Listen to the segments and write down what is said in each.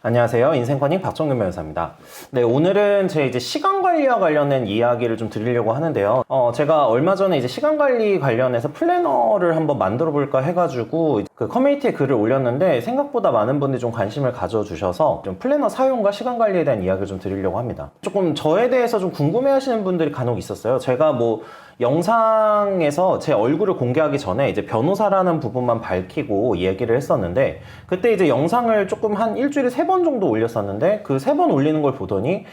안녕하세요. 인생커닝 박정균 변호사입니다. 네, 오늘은 제 이제 시간 관리와 관련된 이야기를 좀 드리려고 하는데요. 제가 얼마 전에 이제 시간 관리 관련해서 플래너를 한번 만들어 볼까 해가지고 그 커뮤니티에 글을 올렸는데 생각보다 많은 분들이 좀 관심을 가져주셔서 좀 플래너 사용과 시간 관리에 대한 이야기를 좀 드리려고 합니다. 조금 저에 대해서 좀 궁금해 하시는 분들이 간혹 있었어요. 제가 뭐 영상에서 제 얼굴을 공개하기 전에 이제 변호사라는 부분만 밝히고 얘기를 했었는데, 그때 이제 영상을 조금 한 일주일에 3번 정도 올렸었는데, 그 3번 올리는 걸 보더니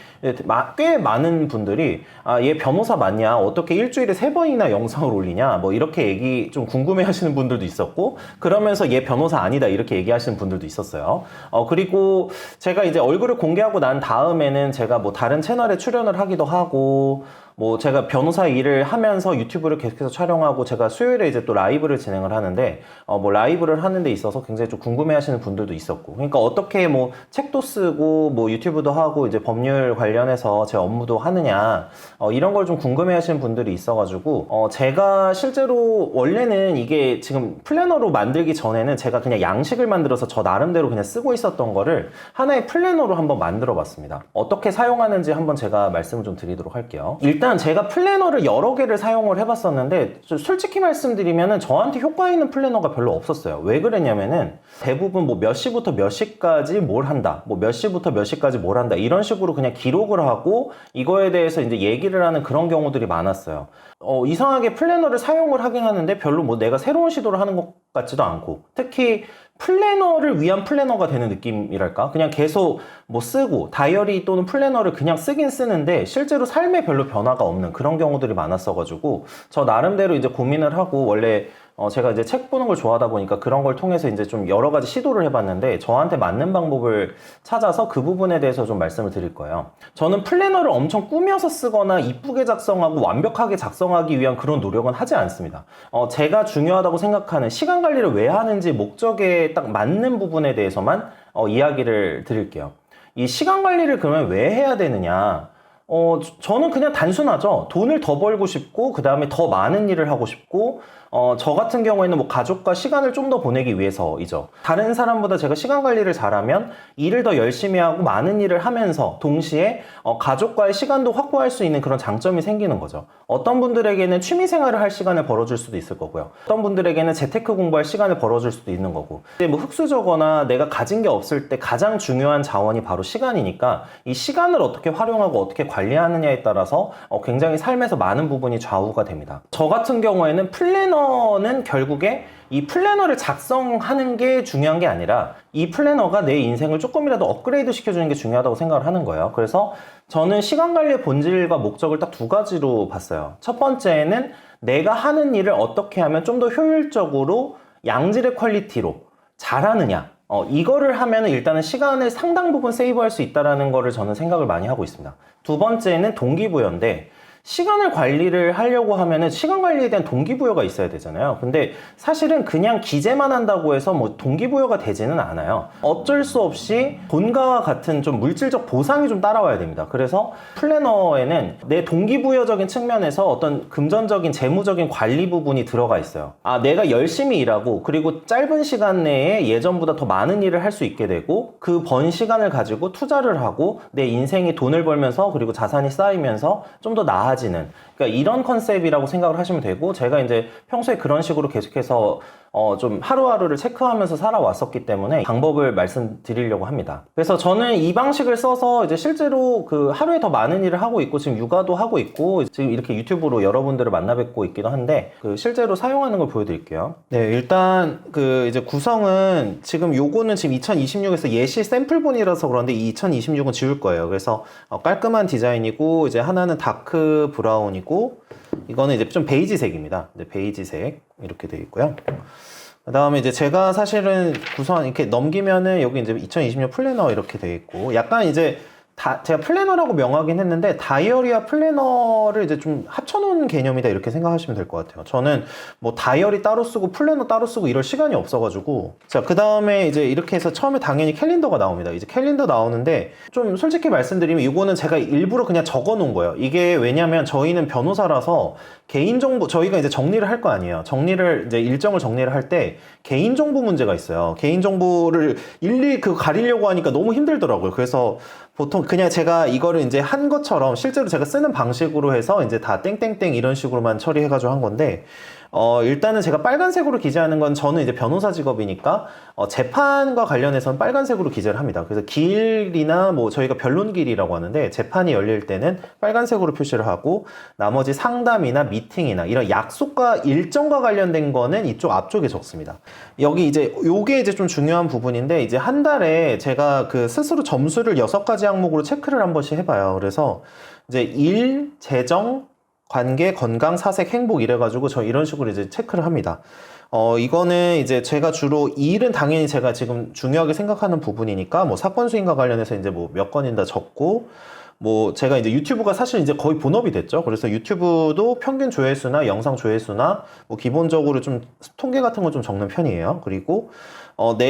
꽤 많은 분들이 얘 변호사 맞냐? 어떻게 일주일에 3번이나 영상을 올리냐? 뭐 이렇게 얘기 좀 궁금해 하시는 분들도 있었고, 그러면서 얘 변호사 아니다 이렇게 얘기하시는 분들도 있었어요. 그리고 제가 이제 얼굴을 공개하고 난 다음에는 제가 뭐 다른 채널에 출연을 하기도 하고, 뭐 제가 변호사 일을 하면서 유튜브를 계속해서 촬영하고, 제가 수요일에 이제 또 라이브를 진행을 하는데 뭐 라이브를 하는 데 있어서 굉장히 좀 궁금해 하시는 분들도 있었고, 그러니까 어떻게 뭐 책도 쓰고 뭐 유튜브도 하고 이제 법률 관련해서 제 업무도 하느냐, 이런 걸 좀 궁금해 하시는 분들이 있어가지고, 제가 실제로 원래는 이게 지금 플래너로 만들기 전에는 제가 그냥 양식을 만들어서 저 나름대로 그냥 쓰고 있었던 거를 하나의 플래너로 한번 만들어 봤습니다. 어떻게 사용하는지 한번 제가 말씀을 좀 드리도록 할게요. 일단 제가 플래너를 여러 개를 사용을 해봤었는데, 솔직히 말씀드리면은 저한테 효과 있는 플래너가 별로 없었어요. 왜 그랬냐면은 대부분 뭐 몇 시부터 몇 시까지 뭘 한다, 뭐 몇 시부터 몇 시까지 뭘 한다, 이런 식으로 그냥 기록을 하고 이거에 대해서 이제 얘기를 하는 그런 경우들이 많았어요. 이상하게 플래너를 사용을 하긴 하는데 별로 뭐 내가 새로운 시도를 하는 것 같지도 않고, 특히 플래너를 위한 플래너가 되는 느낌이랄까? 그냥 계속 뭐 쓰고 다이어리 또는 플래너를 그냥 쓰긴 쓰는데 실제로 삶에 별로 변화가 없는 그런 경우들이 많았어가지고, 저 나름대로 이제 고민을 하고, 원래 제가 이제 책 보는 걸 좋아하다 보니까 그런 걸 통해서 이제 좀 여러 가지 시도를 해봤는데 저한테 맞는 방법을 찾아서 그 부분에 대해서 좀 말씀을 드릴 거예요. 저는 플래너를 엄청 꾸며서 쓰거나 이쁘게 작성하고 완벽하게 작성하기 위한 그런 노력은 하지 않습니다. 제가 중요하다고 생각하는 시간 관리를 왜 하는지 목적에 딱 맞는 부분에 대해서만 이야기를 드릴게요. 이 시간 관리를 그러면 왜 해야 되느냐? 저는 그냥 단순하죠. 돈을 더 벌고 싶고, 그 다음에 더 많은 일을 하고 싶고, 저 같은 경우에는 뭐 가족과 시간을 좀 더 보내기 위해서이죠. 다른 사람보다 제가 시간 관리를 잘하면 일을 더 열심히 하고 많은 일을 하면서 동시에 가족과의 시간도 확보할 수 있는 그런 장점이 생기는 거죠. 어떤 분들에게는 취미 생활을 할 시간을 벌어줄 수도 있을 거고요. 어떤 분들에게는 재테크 공부할 시간을 벌어줄 수도 있는 거고. 근데 뭐 흙수저거나 내가 가진 게 없을 때 가장 중요한 자원이 바로 시간이니까, 이 시간을 어떻게 활용하고 어떻게 관리하느냐에 따라서 굉장히 삶에서 많은 부분이 좌우가 됩니다. 저 같은 경우에는 플래너는 결국에 이 플래너를 작성하는 게 중요한 게 아니라 이 플래너가 내 인생을 조금이라도 업그레이드 시켜주는 게 중요하다고 생각을 하는 거예요. 그래서 저는 시간 관리의 본질과 목적을 딱 2가지로 봤어요. 첫 번째는 내가 하는 일을 어떻게 하면 좀 더 효율적으로 양질의 퀄리티로 잘하느냐, 이거를 하면 일단은 시간을 상당 부분 세이브할 수 있다는 거를 저는 생각을 많이 하고 있습니다. 두 번째는 동기부여인데, 시간을 관리를 하려고 하면은 시간 관리에 대한 동기부여가 있어야 되잖아요. 근데 사실은 그냥 기재만 한다고 해서 뭐 동기부여가 되지는 않아요. 어쩔 수 없이 돈과 같은 좀 물질적 보상이 좀 따라와야 됩니다. 그래서 플래너에는 내 동기부여적인 측면에서 어떤 금전적인 재무적인 관리 부분이 들어가 있어요. 내가 열심히 일하고, 그리고 짧은 시간 내에 예전보다 더 많은 일을 할 수 있게 되고, 그 번 시간을 가지고 투자를 하고 내 인생이 돈을 벌면서, 그리고 자산이 쌓이면서 좀 더 나아지는, 그러니까 이런 컨셉이라고 생각을 하시면 되고, 제가 이제 평소에 그런 식으로 계속해서 좀 하루하루를 체크하면서 살아왔었기 때문에 방법을 말씀드리려고 합니다. 그래서 저는 이 방식을 써서 이제 실제로 그 하루에 더 많은 일을 하고 있고, 지금 육아도 하고 있고, 지금 이렇게 유튜브로 여러분들을 만나 뵙고 있기도 한데, 그 실제로 사용하는 걸 보여드릴게요. 네, 일단 그 이제 구성은 지금 요거는 지금 2026에서 예시 샘플본이라서 그런데 이 2026은 지울 거예요. 그래서 깔끔한 디자인이고, 이제 하나는 다크 브라운이고, 이거는 이제 좀 베이지색입니다. 이제 베이지색 이렇게 되어 있고요. 그 다음에 이제 제가 사실은 구성 이렇게 넘기면은 여기 이제 2026 플래너 이렇게 되어 있고, 약간 이제 제가 플래너라고 명하긴 했는데 다이어리와 플래너를 이제 좀 합쳐놓은 개념이다 이렇게 생각하시면 될 것 같아요. 저는 뭐 다이어리 따로 쓰고 플래너 따로 쓰고 이럴 시간이 없어가지고. 자, 그 다음에 이제 이렇게 해서 처음에 당연히 캘린더가 나옵니다. 이제 캘린더 나오는데 좀 솔직히 말씀드리면 이거는 제가 일부러 그냥 적어 놓은 거예요. 이게 왜냐면 저희는 변호사라서 개인정보, 저희가 이제 정리를 할 거 아니에요. 이제 일정을 정리를 할 때 개인정보 문제가 있어요. 개인정보를 일일이 가리려고 하니까 너무 힘들더라고요. 그래서 보통 그냥 제가 이거를 이제 한 것처럼 실제로 제가 쓰는 방식으로 해서 이제 다 땡땡땡 이런 식으로만 처리해가지고 한 건데, 일단은 제가 빨간색으로 기재하는 건 저는 이제 변호사 직업이니까 재판과 관련해서는 빨간색으로 기재를 합니다. 그래서 기일이나 뭐 저희가 변론기일이라고 하는데 재판이 열릴 때는 빨간색으로 표시를 하고, 나머지 상담이나 미팅이나 이런 약속과 일정과 관련된 거는 이쪽 앞쪽에 적습니다. 여기 이제 요게 이제 좀 중요한 부분인데, 이제 한 달에 제가 스스로 점수를 6가지 항목으로 체크를 한 번씩 해봐요. 그래서 이제 일, 재정, 관계, 건강, 사색, 행복 이래가지고 저 이런 식으로 이제 체크를 합니다. 이거는 이제 제가 주로 일은 당연히 제가 지금 중요하게 생각하는 부분이니까 뭐 사건 수임과 관련해서 이제 뭐 몇 건인다 적고, 뭐 제가 이제 유튜브가 사실 이제 거의 본업이 됐죠. 그래서 유튜브도 평균 조회수나 영상 조회수나 뭐 기본적으로 좀 통계 같은 거 좀 적는 편이에요. 그리고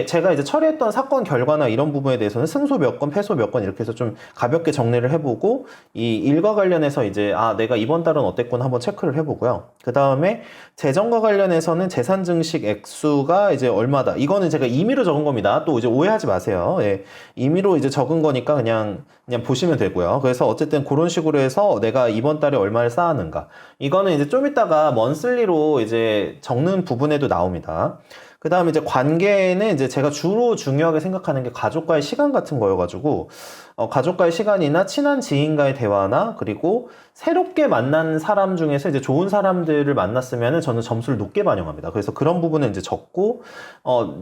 제가 이제 처리했던 사건 결과나 이런 부분에 대해서는 승소 몇 건, 패소 몇 건 이렇게 해서 좀 가볍게 정리를 해보고, 이 일과 관련해서 이제 내가 이번 달은 어땠구나 한번 체크를 해보고요. 그 다음에 재정과 관련해서는 재산 증식 액수가 이제 얼마다. 이거는 제가 임의로 적은 겁니다. 또 이제 오해하지 마세요. 예. 임의로 이제 적은 거니까 그냥 보시면 되고요. 그래서 어쨌든 그런 식으로 해서 내가 이번 달에 얼마를 쌓았는가. 이거는 이제 좀 이따가 먼슬리로 이제 적는 부분에도 나옵니다. 그 다음에 이제 관계는 이제 제가 주로 중요하게 생각하는 게 가족과의 시간 같은 거여가지고, 가족과의 시간이나 친한 지인과의 대화나, 그리고 새롭게 만난 사람 중에서 이제 좋은 사람들을 만났으면은 저는 점수를 높게 반영합니다. 그래서 그런 부분은 이제 적고,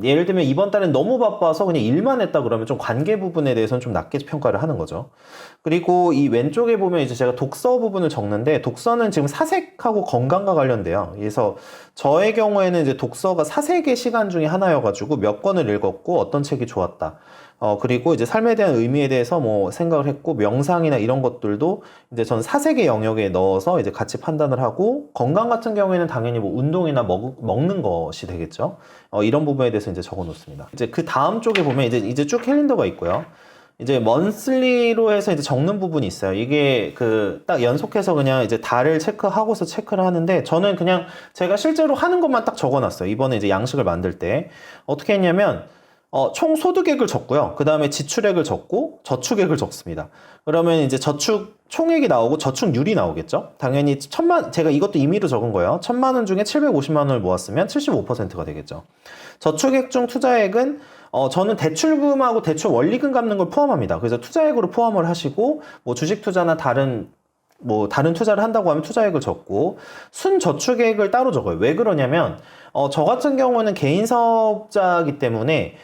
예를 들면 이번 달엔 너무 바빠서 그냥 일만 했다 그러면 좀 관계 부분에 대해서는 좀 낮게 평가를 하는 거죠. 그리고 이 왼쪽에 보면 이제 제가 독서 부분을 적는데, 독서는 지금 사색하고 건강과 관련돼요. 그래서 저의 경우에는 이제 독서가 사색의 시간 중에 하나여가지고 몇 권을 읽었고 어떤 책이 좋았다. 그리고 이제 삶에 대한 의미에 대해서 뭐 생각을 했고, 명상이나 이런 것들도 이제 저는 사색의 영역에 넣어서 이제 같이 판단을 하고, 건강 같은 경우에는 당연히 뭐 운동이나 먹는 것이 되겠죠. 이런 부분에 대해서 이제 적어 놓습니다. 이제 그 다음 쪽에 보면 이제 쭉 캘린더가 있고요. 이제 먼슬리로 해서 이제 적는 부분이 있어요. 이게 딱 연속해서 그냥 이제 달을 체크하고서 체크를 하는데, 저는 그냥 제가 실제로 하는 것만 딱 적어 놨어요. 이번에 이제 양식을 만들 때 어떻게 했냐면, 총 소득액을 적고요. 그 다음에 지출액을 적고 저축액을 적습니다. 그러면 이제 저축 총액이 나오고 저축률이 나오겠죠. 당연히 제가 이것도 임의로 적은 거예요. 1,000만 원 중에 750만 원을 모았으면 75%가 되겠죠. 저축액 중 투자액은 저는 대출금하고 대출 원리금 갚는 걸 포함합니다. 그래서 투자액으로 포함을 하시고, 뭐 주식 투자나 다른 투자를 한다고 하면 투자액을 적고, 순저축액을 따로 적어요. 왜 그러냐면, 저 같은 경우는 개인 사업자이기 때문에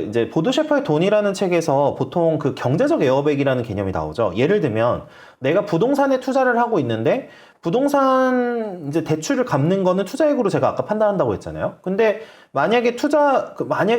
이제 보드 셰퍼의 돈이라는 책에서 보통 경제적 에어백이라는 개념이 나오죠. 예를 들면 내가 부동산에 투자를 하고 있는데, 부동산 이제 대출을 갚는 거는 투자액으로 제가 아까 판단한다고 했잖아요. 근데 만약에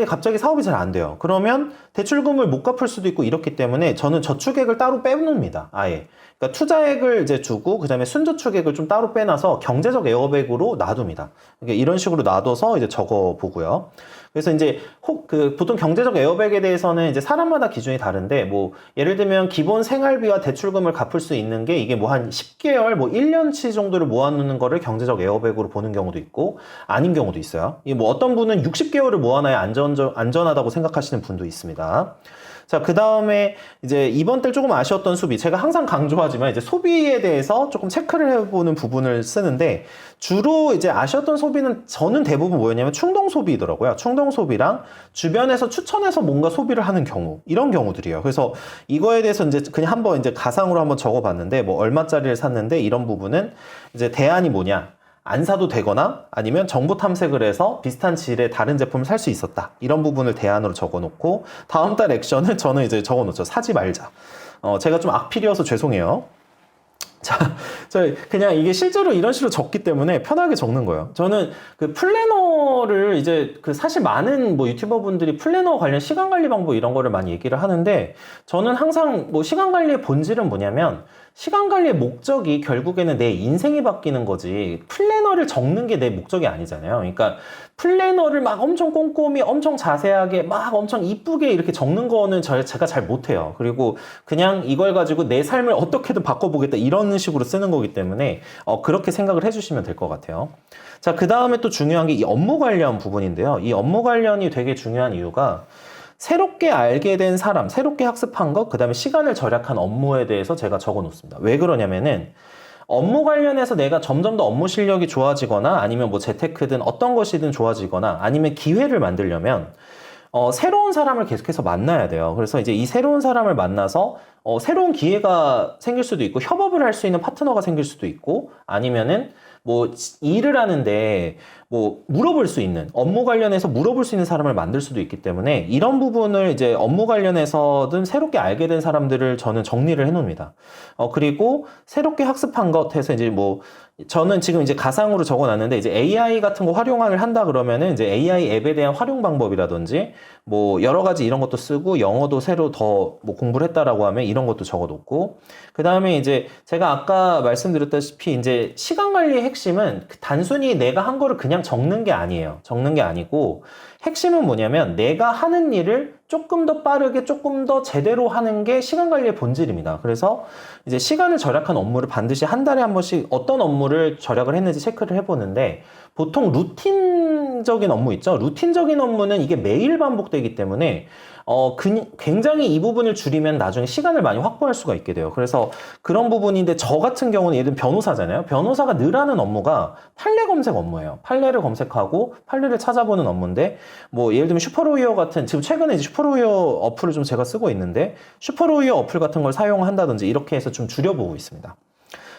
갑자기 사업이 잘 안 돼요. 그러면 대출금을 못 갚을 수도 있고 이렇기 때문에 저는 저축액을 따로 빼놓습니다. 아예. 그러니까 투자액을 이제 주고, 그 다음에 순저축액을 좀 따로 빼놔서 경제적 에어백으로 놔둡니다. 그러니까 이런 식으로 놔둬서 이제 적어 보고요. 그래서 이제 보통 경제적 에어백에 대해서는 이제 사람마다 기준이 다른데, 뭐 예를 들면 기본 생활비와 대출금을 갚을 수 있는 게 이게 뭐 한 10개월, 뭐 1년치 정도를 모아놓는 거를 경제적 에어백으로 보는 경우도 있고 아닌 경우도 있어요. 뭐 어떤 분은 60개월을 모아놔야 안전하다고 생각하시는 분도 있습니다. 자, 그 다음에 이제 이번 달 조금 아쉬웠던 소비, 제가 항상 강조하지만 이제 소비에 대해서 조금 체크를 해보는 부분을 쓰는데, 주로 이제 아쉬웠던 소비는 저는 대부분 뭐였냐면 충동 소비더라고요. 충동 소비랑 주변에서 추천해서 뭔가 소비를 하는 경우, 이런 경우들이에요. 그래서 이거에 대해서 이제 그냥 한번 이제 가상으로 한번 적어봤는데, 뭐 얼마짜리를 샀는데 이런 부분은 이제 대안이 뭐냐, 안 사도 되거나 아니면 정보 탐색을 해서 비슷한 질의 다른 제품을 살 수 있었다. 이런 부분을 대안으로 적어놓고, 다음 달 액션을 저는 이제 적어놓죠. 사지 말자. 제가 좀 악필이어서 죄송해요. 자, 그냥 이게 실제로 이런 식으로 적기 때문에 편하게 적는 거예요. 저는 플래너 플래너를 이제 사실 많은 뭐 유튜버 분들이 플래너 관련 시간 관리 방법 이런 거를 많이 얘기를 하는데, 저는 항상 뭐 시간 관리의 본질은 뭐냐면, 시간 관리의 목적이 결국에는 내 인생이 바뀌는 거지, 플래너를 적는 게 내 목적이 아니잖아요. 그러니까 플래너를 막 엄청 꼼꼼히 엄청 자세하게 막 엄청 이쁘게 이렇게 적는 거는 제가 잘 못해요. 그리고 그냥 이걸 가지고 내 삶을 어떻게든 바꿔보겠다 이런 식으로 쓰는 거기 때문에 그렇게 생각을 해주시면 될 것 같아요. 자, 그 다음에 또 중요한 게 이 업무 관련 부분인데요. 이 업무 관련이 되게 중요한 이유가, 새롭게 알게 된 사람, 새롭게 학습한 것, 그 다음에 시간을 절약한 업무에 대해서 제가 적어 놓습니다. 왜 그러냐면은, 업무 관련해서 내가 점점 더 업무 실력이 좋아지거나, 아니면 뭐 재테크든 어떤 것이든 좋아지거나, 아니면 기회를 만들려면 새로운 사람을 계속해서 만나야 돼요. 그래서 이제 이 새로운 사람을 만나서 새로운 기회가 생길 수도 있고, 협업을 할 수 있는 파트너가 생길 수도 있고, 아니면은 뭐 일을 하는데 뭐 물어볼 수 있는, 업무 관련해서 물어볼 수 있는 사람을 만들 수도 있기 때문에, 이런 부분을 이제 업무 관련해서든 새롭게 알게 된 사람들을 저는 정리를 해 놓습니다. 그리고 새롭게 학습한 것 해서 이제 뭐, 저는 지금 이제 가상으로 적어놨는데, 이제 AI 같은 거 활용을 한다 그러면은 이제 AI 앱에 대한 활용 방법이라든지 뭐 여러 가지 이런 것도 쓰고, 영어도 새로 더 뭐 공부를 했다라고 하면 이런 것도 적어놓고, 그 다음에 이제 제가 아까 말씀드렸다시피 이제 시간 관리의 핵심은 단순히 내가 한 거를 그냥 적는 게 아니에요. 적는 게 아니고, 핵심은 뭐냐면 내가 하는 일을 조금 더 빠르게, 조금 더 제대로 하는 게 시간 관리의 본질입니다. 그래서 이제 시간을 절약한 업무를 반드시 한 달에 한 번씩 어떤 업무를 절약을 했는지 체크를 해보는데, 보통 루틴적인 업무 있죠? 루틴적인 업무는 이게 매일 반복되기 때문에 굉장히 이 부분을 줄이면 나중에 시간을 많이 확보할 수가 있게 돼요. 그래서 그런 부분인데, 저 같은 경우는 예를 들면 변호사잖아요. 변호사가 늘 하는 업무가 판례 검색 업무예요. 판례를 검색하고 판례를 찾아보는 업무인데, 뭐 예를 들면 슈퍼로이어 같은, 지금 최근에 이제 슈퍼로이어 어플을 좀 제가 쓰고 있는데, 슈퍼로이어 어플 같은 걸 사용한다든지 이렇게 해서 좀 줄여보고 있습니다.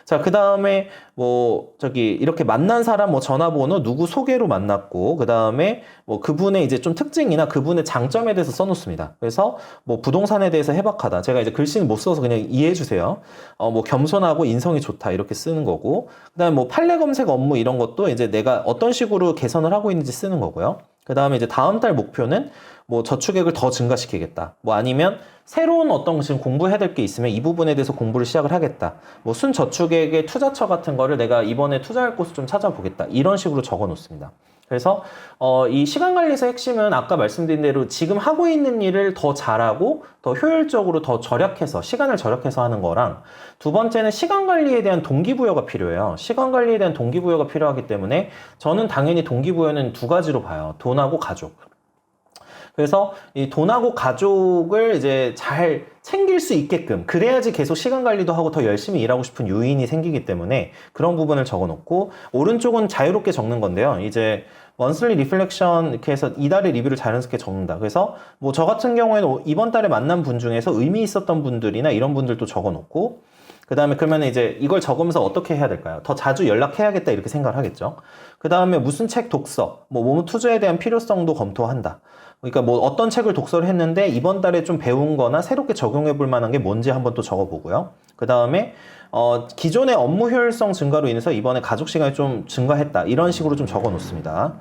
자, 그 다음에 뭐 이렇게 만난 사람 뭐 전화번호 누구 소개로 만났고, 그 다음에 뭐 그분의 이제 좀 특징이나 그분의 장점에 대해서 써놓습니다. 그래서 뭐 부동산에 대해서 해박하다, 제가 이제 글씨는 못 써서 그냥 이해해 주세요. 뭐 겸손하고 인성이 좋다 이렇게 쓰는 거고, 그 다음에 뭐 판례 검색 업무 이런 것도 이제 내가 어떤 식으로 개선을 하고 있는지 쓰는 거고요. 그 다음에 이제 다음 달 목표는 뭐 저축액을 더 증가시키겠다, 뭐 아니면 새로운 어떤 지금 공부해야 될 게 있으면 이 부분에 대해서 공부를 시작을 하겠다, 뭐 순저축액의 투자처 같은 거를 내가 이번에 투자할 곳을 좀 찾아보겠다, 이런 식으로 적어 놓습니다. 그래서 이 시간 관리에서 핵심은 아까 말씀드린 대로 지금 하고 있는 일을 더 잘하고 더 효율적으로 더 절약해서, 시간을 절약해서 하는 거랑, 두 번째는 시간 관리에 대한 동기부여가 필요해요. 시간 관리에 대한 동기부여가 필요하기 때문에 저는 당연히 동기부여는 두 가지로 봐요. 돈하고 가족. 그래서 이 돈하고 가족을 이제 잘 챙길 수 있게끔, 그래야지 계속 시간 관리도 하고 더 열심히 일하고 싶은 요인이 생기기 때문에 그런 부분을 적어 놓고, 오른쪽은 자유롭게 적는 건데요. 이제 monthly reflection 이렇게 해서 이달의 리뷰를 자연스럽게 적는다. 그래서 뭐 저 같은 경우에는 이번 달에 만난 분 중에서 의미 있었던 분들이나 이런 분들도 적어 놓고, 그 다음에 그러면 이제 이걸 적으면서 어떻게 해야 될까요? 더 자주 연락해야겠다 이렇게 생각을 하겠죠. 그 다음에 무슨 책 독서, 뭐 몸 투자에 대한 필요성도 검토한다. 그러니까 뭐 어떤 책을 독서를 했는데 이번 달에 좀 배운 거나 새롭게 적용해 볼 만한 게 뭔지 한번 또 적어보고요. 그 다음에 기존의 업무 효율성 증가로 인해서 이번에 가족 시간이 좀 증가했다, 이런 식으로 좀 적어 놓습니다.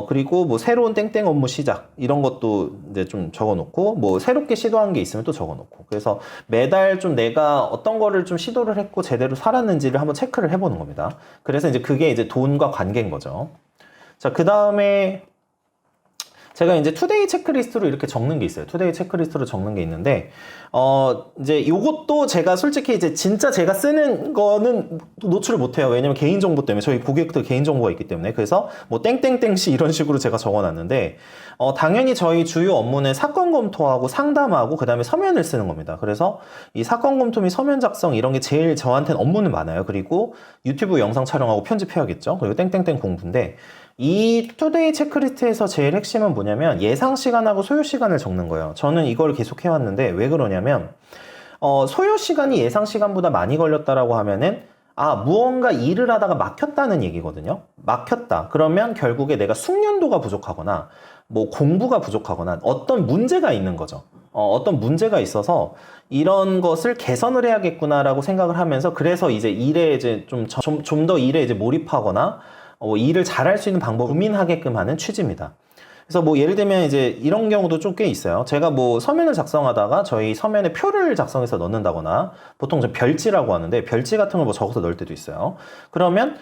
그리고 뭐 새로운 땡땡 업무 시작 이런 것도 이제 좀 적어 놓고, 뭐 새롭게 시도한 게 있으면 또 적어 놓고, 그래서 매달 좀 내가 어떤 거를 좀 시도를 했고 제대로 살았는지를 한번 체크를 해보는 겁니다. 그래서 이제 그게 이제 돈과 관계인 거죠. 자, 그 다음에 제가 이제 투데이 체크리스트로 이렇게 적는 게 있어요. 투데이 체크리스트로 적는 게 있는데, 이제 요것도 제가 솔직히 이제 진짜 제가 쓰는 거는 노출을 못 해요. 왜냐면 개인정보 때문에, 저희 고객들 개인정보가 있기 때문에. 그래서 뭐 땡땡땡씨 이런 식으로 제가 적어 놨는데, 당연히 저희 주요 업무는 사건 검토하고 상담하고 그 다음에 서면을 쓰는 겁니다. 그래서 이 사건 검토 및 서면 작성 이런 게 제일 저한테는 업무는 많아요. 그리고 유튜브 영상 촬영하고 편집해야겠죠. 그리고 땡땡땡 공부인데, 이 투데이 체크리스트에서 제일 핵심은 뭐냐면 예상 시간하고 소요 시간을 적는 거예요. 저는 이걸 계속 해왔는데, 왜 그러냐면 소요 시간이 예상 시간보다 많이 걸렸다라고 하면은 무언가 일을 하다가 막혔다는 얘기거든요. 막혔다 그러면 결국에 내가 숙련도가 부족하거나 뭐 공부가 부족하거나 어떤 문제가 있는 거죠. 어떤 문제가 있어서 이런 것을 개선을 해야겠구나라고 생각을 하면서, 그래서 이제 일에 이제 좀 더 일에 이제 몰입하거나 일을 잘할 수 있는 방법 고민하게끔 하는 취지입니다. 그래서 뭐 예를 들면 이제 이런 경우도 좀 꽤 있어요. 제가 뭐 서면을 작성하다가 저희 서면에 표를 작성해서 넣는다거나, 보통 저 별지라고 하는데 별지 같은 걸 뭐 적어서 넣을 때도 있어요. 그러면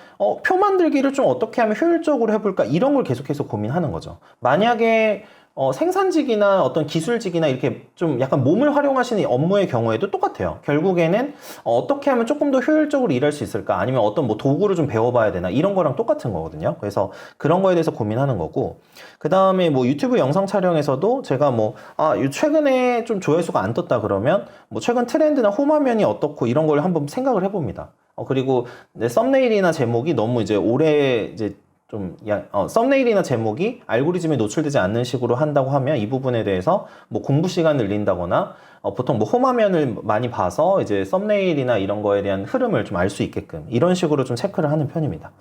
표 만들기를 좀 어떻게 하면 효율적으로 해볼까, 이런 걸 계속해서 고민하는 거죠. 만약에 생산직이나 어떤 기술직이나 이렇게 좀 약간 몸을 활용하시는 업무의 경우에도 똑같아요. 결국에는 어떻게 하면 조금 더 효율적으로 일할 수 있을까, 아니면 어떤 뭐 도구를 좀 배워봐야 되나, 이런 거랑 똑같은 거거든요. 그래서 그런 거에 대해서 고민하는 거고, 그 다음에 뭐 유튜브 영상 촬영에서도 제가 뭐 최근에 좀 조회수가 안 떴다 그러면 뭐 최근 트렌드나 홈화면이 어떻고 이런 걸 한번 생각을 해봅니다. 그리고 썸네일이나 제목이 너무 이제 오래 이제 썸네일이나 제목이 알고리즘에 노출되지 않는 식으로 한다고 하면 이 부분에 대해서 뭐 공부 시간을 늘린다거나, 보통 뭐 홈화면을 많이 봐서 이제 썸네일이나 이런 거에 대한 흐름을 좀 알 수 있게끔 이런 식으로 좀 체크를 하는 편입니다.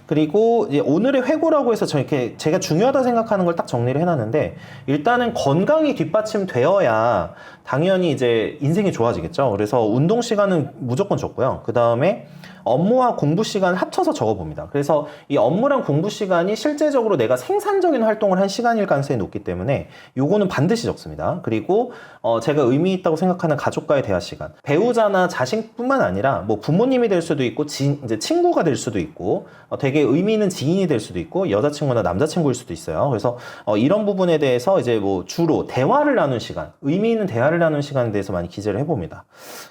그리고 이제 오늘의 회고라고 해서 이렇게 제가 중요하다 생각하는 걸 딱 정리를 해놨는데, 일단은 건강이 뒷받침되어야 당연히 이제 인생이 좋아지겠죠. 그래서 운동 시간은 무조건 적고요. 그 다음에 업무와 공부 시간을 합쳐서 적어봅니다. 그래서 이 업무랑 공부 시간이 실제적으로 내가 생산적인 활동을 한 시간일 가능성이 높기 때문에 요거는 반드시 적습니다. 그리고 제가 의미 있다고 생각하는 가족과의 대화 시간, 배우자나 자식뿐만 아니라 뭐 부모님이 될 수도 있고 이제 친구가 될 수도 있고, 되게 의미 있는 지인이 될 수도 있고, 여자친구나 남자친구일 수도 있어요. 그래서 이런 부분에 대해서 이제 뭐 주로 대화를 나눈 시간, 의미 있는 대화를 나눈 시간에 대해서 많이 기재를 해봅니다.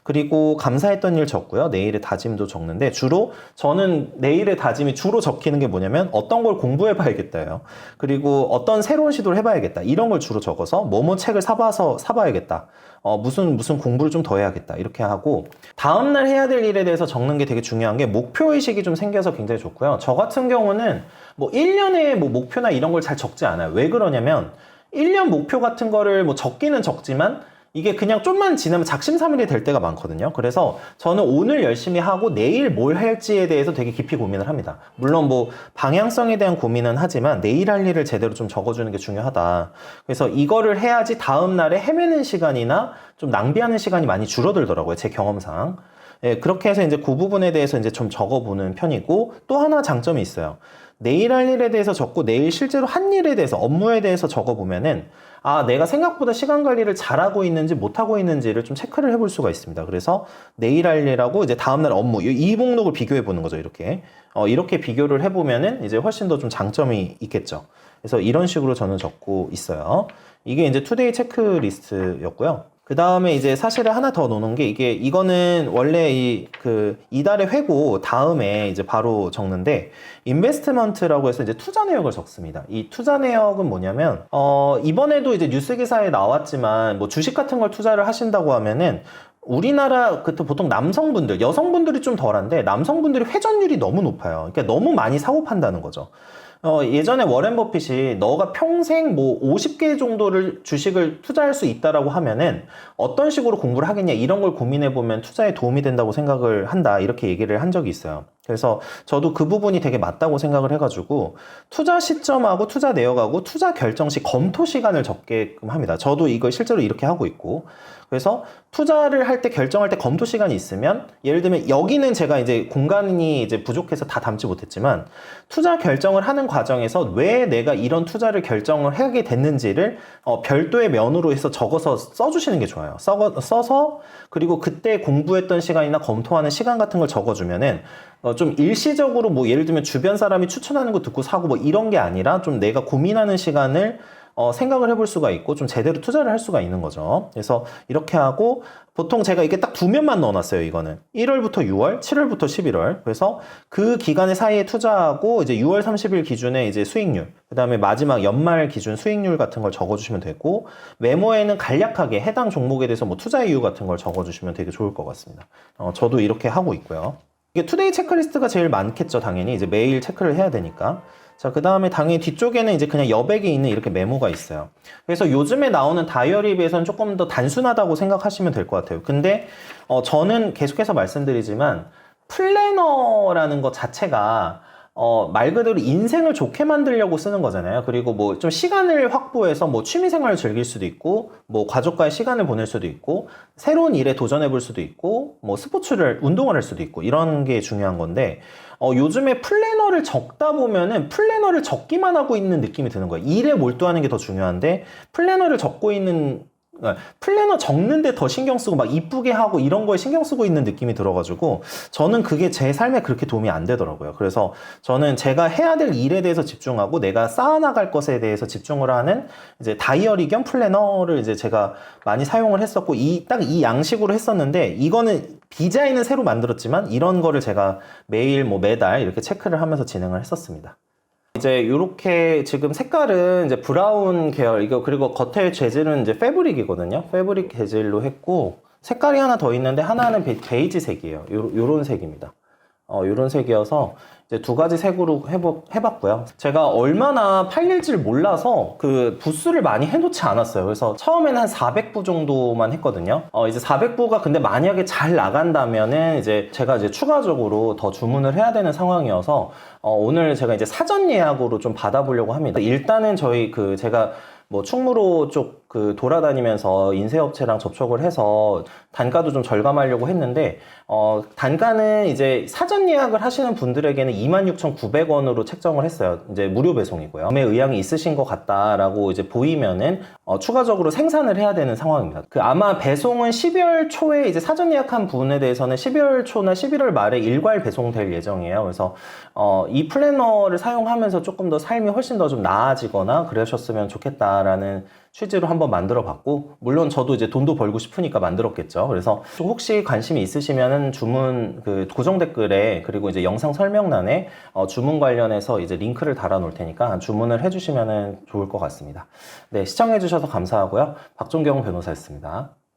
그리고 감사했던 일 적고요. 내일의 다짐도 적는데, 주로 저는 내일의 다짐이 주로 적히는 게 뭐냐면 어떤 걸 공부해 봐야겠다예요. 그리고 어떤 새로운 시도를 해봐야겠다, 이런 걸 주로 적어서 뭐뭐 책을 사봐야겠다, 무슨 공부를 좀 더 해야겠다, 이렇게 하고, 다음날 해야 될 일에 대해서 적는 게 되게 중요한 게 목표의식이 좀 생겨서 굉장히 좋고요. 저 같은 경우는 뭐 1년의 뭐 목표나 이런 걸 잘 적지 않아요. 왜 그러냐면 1년 목표 같은 거를 뭐 적기는 적지만 이게 그냥 좀만 지나면 작심삼일이 될 때가 많거든요. 그래서 저는 오늘 열심히 하고 내일 뭘 할지에 대해서 되게 깊이 고민을 합니다. 물론 뭐 방향성에 대한 고민은 하지만 내일 할 일을 제대로 좀 적어주는 게 중요하다. 그래서 이거를 해야지 다음 날에 헤매는 시간이나 좀 낭비하는 시간이 많이 줄어들더라고요, 제 경험상. 예, 그렇게 해서 이제 그 부분에 대해서 이제 좀 적어보는 편이고, 또 하나 장점이 있어요. 내일 할 일에 대해서 적고 내일 실제로 한 일에 대해서, 업무에 대해서 적어보면은 내가 생각보다 시간 관리를 잘하고 있는지 못하고 있는지를 좀 체크를 해볼 수가 있습니다. 그래서 내일 할 일하고 이제 다음날 업무, 이 목록을 비교해 보는 거죠. 이렇게 비교를 해보면은 이제 훨씬 더 좀 장점이 있겠죠. 그래서 이런 식으로 저는 적고 있어요. 이게 이제 투데이 체크리스트였고요. 그 다음에 이제 사실을 하나 더 놓는 게, 이거는 원래 이달의 회고 다음에 이제 바로 적는데, 인베스트먼트라고 해서 이제 투자 내역을 적습니다. 이 투자 내역은 뭐냐면, 이번에도 이제 뉴스 기사에 나왔지만, 뭐 주식 같은 걸 투자를 하신다고 하면은, 우리나라 보통 남성분들, 여성분들이 좀 덜한데 남성분들이 회전율이 너무 높아요. 그러니까 너무 많이 사고 판다는 거죠. 예전에 워렌 버핏이 너가 평생 뭐 50개 정도를 주식을 투자할 수 있다라고 하면은 어떤 식으로 공부를 하겠냐, 이런 걸 고민해보면 투자에 도움이 된다고 생각을 한다, 이렇게 얘기를 한 적이 있어요. 그래서 저도 그 부분이 되게 맞다고 생각을 해가지고 투자 시점하고 투자 내역하고 투자 결정 시 검토 시간을 적게끔 합니다. 저도 이걸 실제로 이렇게 하고 있고, 그래서 투자를 할 때, 결정할 때 검토 시간이 있으면, 예를 들면 여기는 제가 이제 공간이 이제 부족해서 다 담지 못했지만, 투자 결정을 하는 과정에서 왜 내가 이런 투자를 결정을 하게 됐는지를 별도의 면으로 해서 적어서 써주시는 게 좋아요. 써서 그리고 그때 공부했던 시간이나 검토하는 시간 같은 걸 적어주면은 좀 일시적으로 뭐 예를 들면 주변 사람이 추천하는 거 듣고 사고 뭐 이런 게 아니라 좀 내가 고민하는 시간을 생각을 해볼 수가 있고 좀 제대로 투자를 할 수가 있는 거죠. 그래서 이렇게 하고, 보통 제가 이렇게 딱 두 면만 넣어놨어요. 이거는 1월부터 6월, 7월부터 11월. 그래서 그 기간의 사이에 투자하고 이제 6월 30일 기준에 이제 수익률, 그 다음에 마지막 연말 기준 수익률 같은 걸 적어주시면 되고, 메모에는 간략하게 해당 종목에 대해서 뭐 투자 이유 같은 걸 적어주시면 되게 좋을 것 같습니다. 저도 이렇게 하고 있고요. 이게 투데이 체크리스트가 제일 많겠죠. 당연히 이제 매일 체크를 해야 되니까. 자, 그 다음에 당연히 뒤쪽에는 이제 그냥 여백에 있는 이렇게 메모가 있어요. 그래서 요즘에 나오는 다이어리에 비해서는 조금 더 단순하다고 생각하시면 될 것 같아요. 근데 저는 계속해서 말씀드리지만 플래너라는 것 자체가 말 그대로 인생을 좋게 만들려고 쓰는 거잖아요. 그리고 뭐 좀 시간을 확보해서 뭐 취미 생활을 즐길 수도 있고, 뭐 가족과의 시간을 보낼 수도 있고, 새로운 일에 도전해 볼 수도 있고, 뭐 운동을 할 수도 있고, 이런 게 중요한 건데, 요즘에 플래너를 적다 보면은 플래너를 적기만 하고 있는 느낌이 드는 거예요. 일에 몰두하는 게 더 중요한데, 플래너를 적고 있는 플래너 적는데 더 신경 쓰고 막 이쁘게 하고 이런 거에 신경 쓰고 있는 느낌이 들어가지고 저는 그게 제 삶에 그렇게 도움이 안 되더라고요. 그래서 저는 제가 해야 될 일에 대해서 집중하고 내가 쌓아나갈 것에 대해서 집중을 하는 이제 다이어리 겸 플래너를 이제 제가 많이 사용을 했었고 딱 이 양식으로 했었는데 이거는 디자인은 새로 만들었지만 이런 거를 제가 매일 뭐 매달 이렇게 체크를 하면서 진행을 했었습니다. 이제 이렇게 지금 색깔은 이제 브라운 계열 이거 그리고 겉에 재질은 이제 패브릭이거든요. 패브릭 재질로 했고 색깔이 하나 더 있는데 하나는 베이지 색이에요. 요런 색입니다. 요런 색이어서 이제 두 가지 색으로 해봤고요. 제가 얼마나 팔릴지를 몰라서 그 부수를 많이 해놓지 않았어요. 그래서 처음에는 한 400부 정도만 했거든요. 이제 400부가 근데 만약에 잘 나간다면은 이제 제가 이제 추가적으로 더 주문을 해야 되는 상황이어서 오늘 제가 이제 사전 예약으로 좀 받아보려고 합니다. 일단은 제가 뭐 충무로 쪽 돌아다니면서 인쇄업체랑 접촉을 해서 단가도 좀 절감하려고 했는데 단가는 이제 사전 예약을 하시는 분들에게는 26,900원으로 책정을 했어요. 이제 무료 배송이고요. 구매 의향이 있으신 것 같다라고 이제 보이면은 추가적으로 생산을 해야 되는 상황입니다. 아마 배송은 12월 초에 이제 사전 예약한 분에 대해서는 12월 초나 11월 말에 일괄 배송될 예정이에요. 그래서 이 플래너를 사용하면서 조금 더 삶이 훨씬 더 좀 나아지거나 그러셨으면 좋겠다라는 취지로 한번 만들어 봤고, 물론 저도 이제 돈도 벌고 싶으니까 만들었겠죠. 그래서 혹시 관심이 있으시면은 주문 고정 댓글에 그리고 이제 영상 설명란에 주문 관련해서 이제 링크를 달아 놓을 테니까 주문을 해주시면은 좋을 것 같습니다. 네, 시청해 주셔서 감사하고요. 박종경 변호사였습니다.